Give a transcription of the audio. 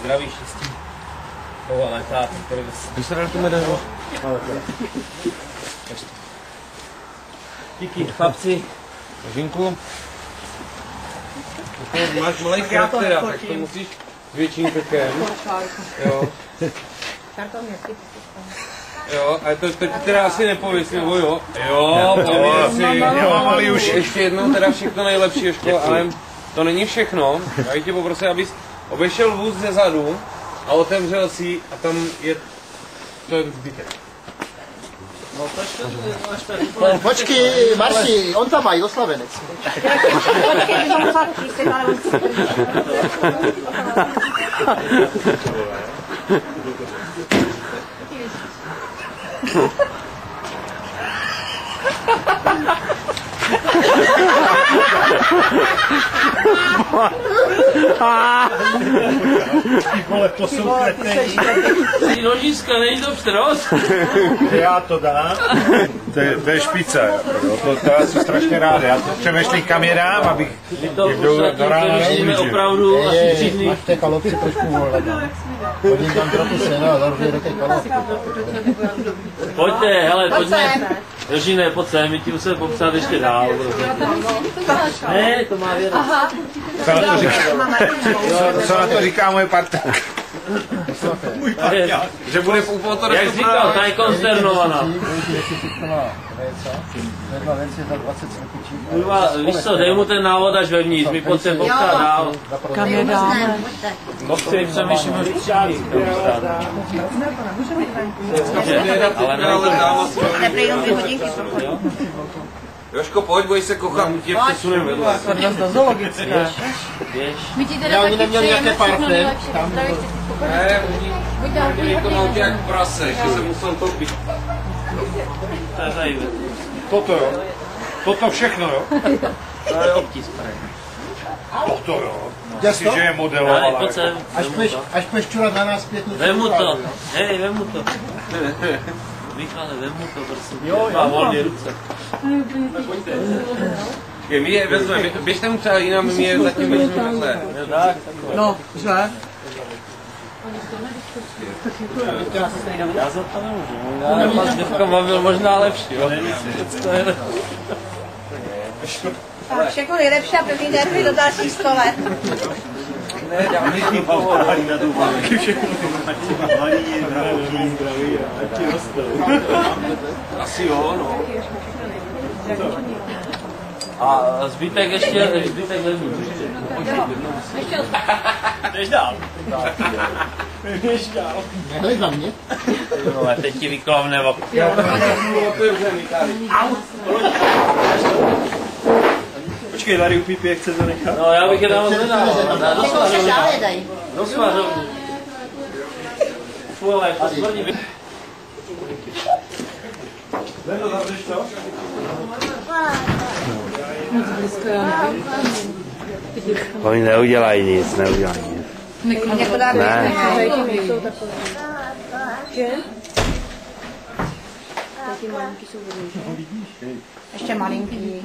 zdraví, štěstí. Ale táto, který Když se dali tu medailu? díky, chlapci. Žinku. Máš malej charakter, tak to musíš s větším krkem. Jo. Jo, ale to ti teda asi nepověs, nebo jo? Jo, pověs si. Už ještě jednou teda všechno nejlepší, Jožko, ale to není všechno. Já bych tě poprosil, abys obešel vůz ze zadu a otevřel si a tam je ten zbytek. No to ještě Počkej, Marti, on tam má i oslavenec. Počkej, to fakt, jste ale Vole, to jsou kretení. Ty nožiska, není to pštros? Já to dám. To je špice. To já jsem strašně rád. Já to přemýšlím, kam je dám, abych do rána neublížil. Opravdu asi 3 dny. Máš té kalopci trošku volné. Hodím tam trochu sena a zaručuji do té kalopci. Pojďte, hele, pojďme. Jožine, pojď sem, my ti musíme popsat ještě dál. Ne, to má věc. Co na to říká moje parta? Že bude v úpotoru. Jak říkal, ta je konsternovaná. Kurva, víš co, dej mu ten návod až vevnitř, my pojď se popsat dál. kam je dáme? No si přemýšlím už část. Ale Neprý jenom 2 hodinky. Jožko, pojď, boj se kochat. tě přesunem vedle. Do zoologické. Běž. My ti teda taky přejeme všechno nejlepší. Ne, oni to mají jak prase, že se musel topit. To je zajímavé. Toto jo. Toto všechno jo. To je obtisk. Toto jo. Myslím, že je modelovala. Ale pojď sem. Až půjdeš čurat na nás 5 minut. Vemu to. Hej, vemu to. Michale, vemu to, prosím. Jo, má volné ruce. My je vezmeme, běžte mu třeba jinam, my je zatím vezmeme takhle. No, že? Já za to nemůžu. Já mám s děvkou byl možná lepší, jo. Tak všechno nejlepší a pevný nervy do dalších 100 let. Ne, dáme jim povolání na tu asi jo, no. A zbytek ještě, zbytek vezmu. Jdeš dál. Jdeš dál. Nehlej na mě. No, teď ti vyklovne oko. Počkej, Larry upípě, chce to nechat. No, já bych je dál nedal. Do svařovny. Fuj, to smrdí. Leno, zavřeš to? Oni neudělají nic, neudělají nic. Ne. Ještě malinký.